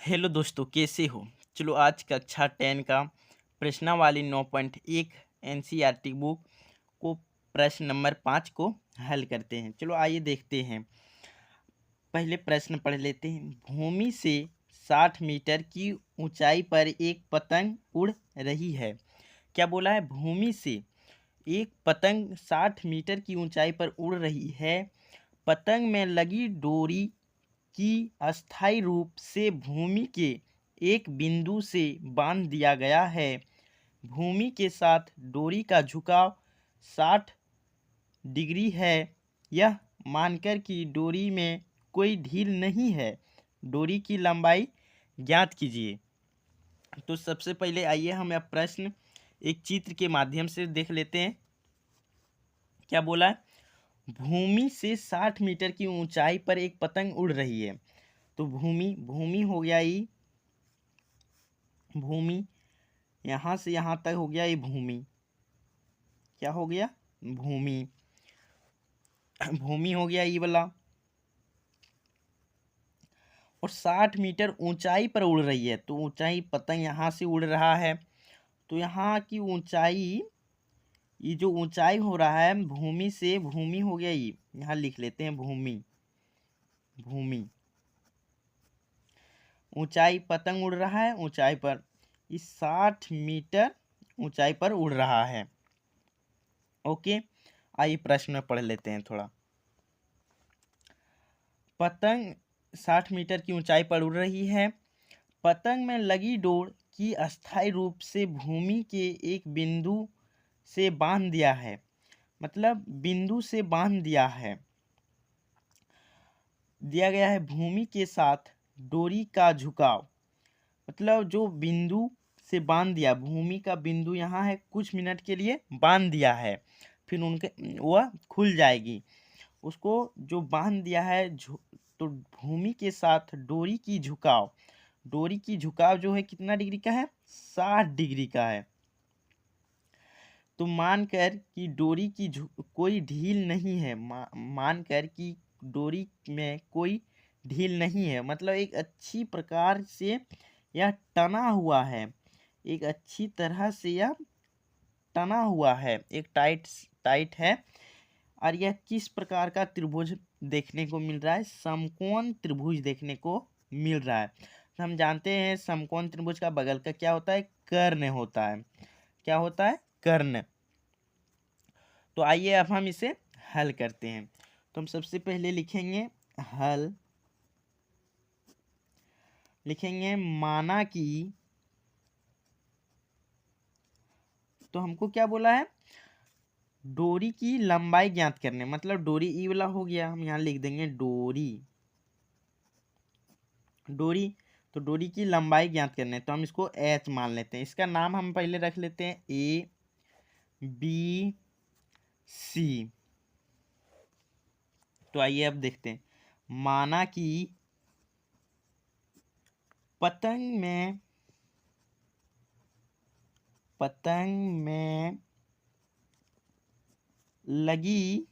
Hello दोस्तों, कैसे हो। चलो आज कक्षा 10 का प्रश्नावली 9.1 एनसीईआरटी बुक को प्रश्न नंबर 5 को हल करते हैं। चलो आइए देखते हैं। पहले प्रश्न पढ़ लेते हैं। भूमि से 60 मीटर की ऊंचाई पर एक पतंग उड़ रही है। क्या बोला है? भूमि से एक पतंग 60 मीटर की ऊंचाई पर उड़ रही है। पतंग में लगी डोरी की अस्थायी रूप से भूमि के एक बिंदु से बांध दिया गया है। भूमि के साथ डोरी का झुकाव 60 डिग्री है। यह मानकर कि डोरी में कोई ढील नहीं है, डोरी की लंबाई ज्ञात कीजिए। तो सबसे पहले आइए हम यह प्रश्न एक चित्र के माध्यम से देख लेते हैं। क्या बोला है? भूमि से 60 मीटर की ऊंचाई पर एक पतंग उड़ रही है। तो भूमि हो गया ये, भूमि यहाँ से यहाँ तक हो गया ये भूमि। क्या हो गया? भूमि। भूमि हो गया ये वाला। और 60 मीटर ऊंचाई पर उड़ रही है, तो ऊंचाई पतंग यहाँ से उड़ रहा है, तो यहाँ की ऊंचाई, ये जो ऊंचाई हो रहा है भूमि से, भूमि हो गया ये, यहाँ लिख लेते हैं भूमि। भूमि ऊंचाई, पतंग उड़ रहा है ऊंचाई पर, इस 60 मीटर ऊंचाई पर उड़ रहा है। ओके, आइए प्रश्न में पढ़ लेते हैं थोड़ा। पतंग 60 मीटर की ऊंचाई पर उड़ रही है। पतंग में लगी डोर की अस्थायी रूप से भूमि के एक बिंदु से बांध दिया है। मतलब बिंदु से बांध दिया गया है भूमि के साथ डोरी का झुकाव। मतलब जो बिंदु से बांध दिया, भूमि का बिंदु यहाँ है, कुछ मिनट के लिए बांध दिया है, फिर उनके वह खुल जाएगी। उसको जो बांध दिया है तो भूमि के साथ डोरी की झुकाव जो है कितना डिग्री का है? 60 डिग्री का है। तो मानकर कि डोरी की कोई ढील नहीं है, मानकर कि डोरी में कोई ढील नहीं है, मतलब एक अच्छी प्रकार से यह टना हुआ है, एक अच्छी तरह से यह टना हुआ है, एक टाइट है। और यह किस प्रकार का त्रिभुज देखने को मिल रहा है? समकोण त्रिभुज देखने को मिल रहा है। तो हम जानते हैं समकोण त्रिभुज का बगल का क्या होता है? कर्ण होता है। क्या होता है? कर्ण। तो आइए अब हम इसे हल करते हैं। तो हम सबसे पहले लिखेंगे हल, लिखेंगे माना कि, तो हमको क्या बोला है? डोरी की लंबाई ज्ञात करने, मतलब डोरी ई वाला हो गया, हम यहाँ लिख देंगे डोरी। तो डोरी की लंबाई ज्ञात करने, तो हम इसको एच मान लेते हैं। इसका नाम हम पहले रख लेते हैं ए बी सी। तो आइए अब देखते हैं। माना कि पतंग में लगी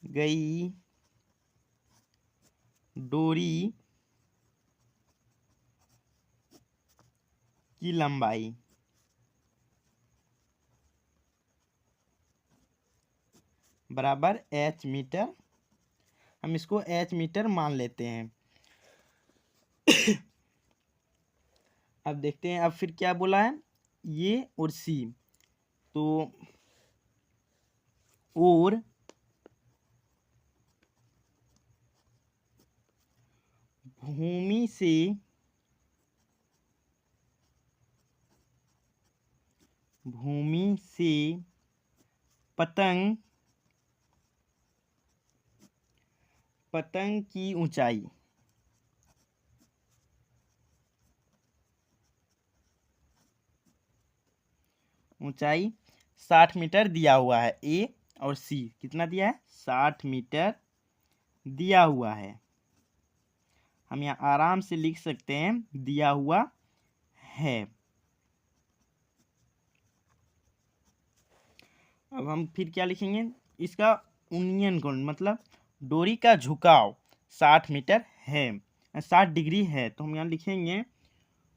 गई डोरी की लंबाई बराबर एच मीटर। हम इसको एच मीटर मान लेते हैं। अब देखते हैं, अब फिर क्या बोला है? ये और सी, तो और भूमि से पतंग की ऊंचाई, ऊंचाई 60 मीटर दिया हुआ है। ए और सी कितना दिया है? 60 मीटर दिया हुआ है। हम यहाँ आराम से लिख सकते हैं दिया हुआ है। अब हम फिर क्या लिखेंगे? इसका उन्नयन कोण, मतलब डोरी का झुकाव 60 मीटर है। 60 डिग्री है, तो हम यहाँ लिखेंगे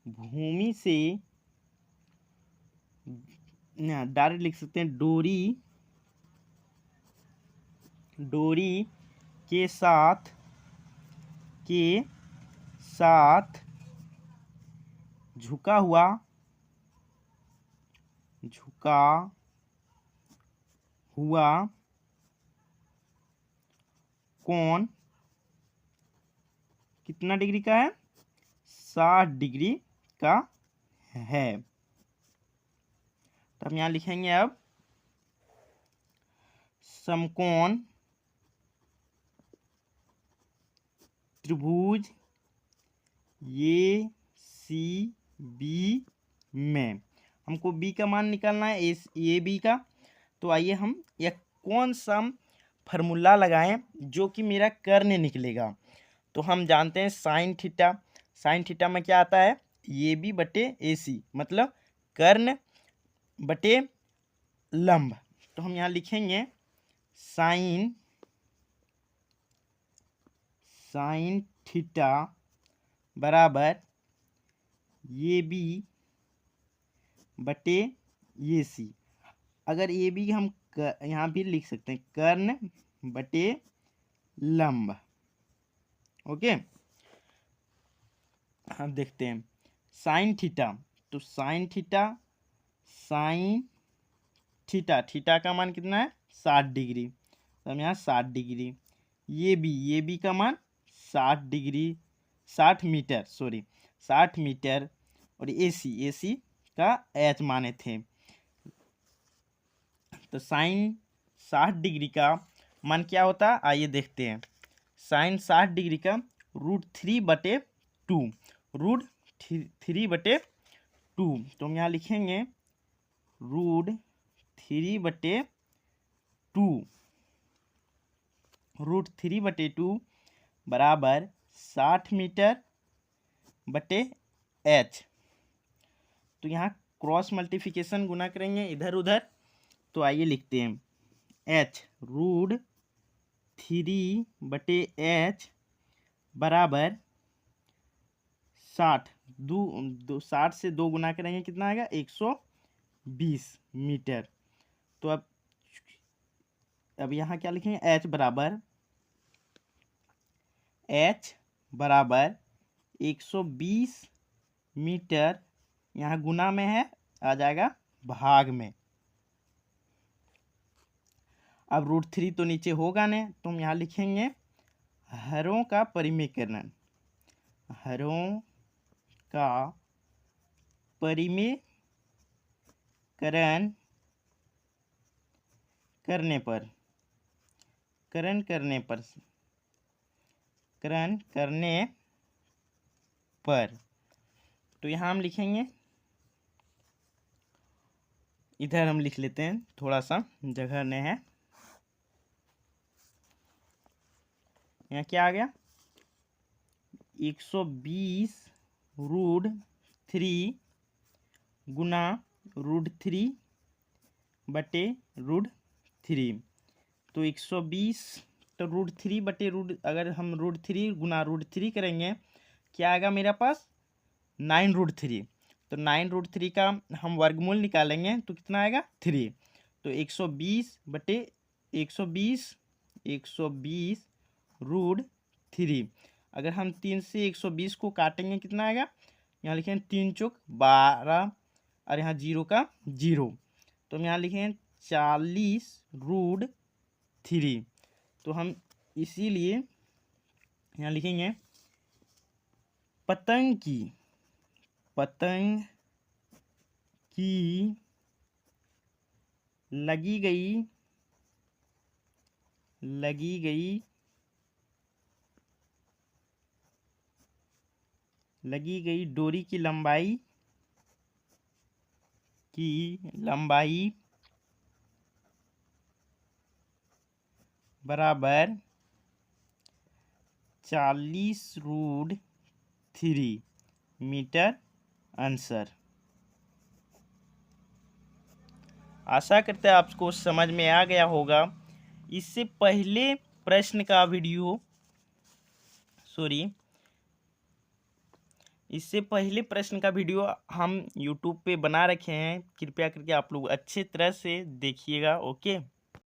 भूमि से, डायरेक्ट लिख सकते हैं डोरी के साथ झुका हुआ कोण कितना डिग्री का है? 60 डिग्री का है। तो हम यहाँ लिखेंगे अब समकोण त्रिभुज ए सी बी में, हमको बी का मान निकालना है, ए बी का। तो आइए हम यह कौन सा फार्मूला लगाएं जो कि मेरा कर्ण निकलेगा। तो हम जानते हैं साइन थीटा में क्या आता है? ए बी बटे ए सी, मतलब कर्ण बटे लंब। तो हम यहाँ लिखेंगे साइन थीटा बराबर ए बी बटे ए सी। अगर ए बी हम यहाँ भी लिख सकते हैं कर्ण बटे लंब। ओके, हम देखते हैं साइन थीटा। तो साइन थीटा का मान कितना है? 60 डिग्री। तो हम यहाँ 60 डिग्री। ये बी का मान 60 मीटर। और ए सी का एच माने थे। तो साइन 60 डिग्री का मान क्या होता है? आइए देखते हैं। साइन 60 डिग्री का √3/2, √3/2। तो हम यहाँ लिखेंगे √3/2 बराबर 60 मीटर बटे एच। तो यहाँ क्रॉस मल्टीप्लिकेशन गुना करेंगे इधर उधर। तो आइए लिखते हैं एच √3/h बराबर 60। 60 से 2 गुना करेंगे, कितना आएगा? 120 मीटर। तो अब यहाँ क्या लिखेंगे? H बराबर 120 मीटर। यहाँ गुना में है, आ जाएगा भाग में। अब √3 तो नीचे होगा नहीं, तो हम यहाँ लिखेंगे हरों का परिमेयकरण। हरों का परिमेयकरण करने पर तो यहाँ हम लिखेंगे, इधर हम लिख लेते हैं, थोड़ा सा जगह नहीं है। यहाँ क्या आ गया? 120 √3 गुना √3 बटे √3। तो 120, तो √3 बटे अगर हम √3 गुना √3 करेंगे, क्या आएगा मेरे पास? 9√3। तो 9√3 का हम वर्गमूल निकालेंगे तो कितना आएगा? 3। तो 120 बटे 120 √3। अगर हम 3 से 120 को काटेंगे, कितना आएगा? यहाँ लिखेंगे 3 चौक 12 और यहाँ 0 का 0। तो हम यहाँ लिखेंगे 40 √3। तो हम इसीलिए यहाँ लिखेंगे पतंग की लगी गई डोरी की लंबाई बराबर 40 √3 मीटर आंसर। आशा करते हैं आपको समझ में आ गया होगा। इससे पहले प्रश्न का वीडियो इससे पहले प्रश्न का वीडियो हम यूट्यूब पे बना रखे हैं, कृपया करके आप लोग अच्छे तरह से देखिएगा। ओके।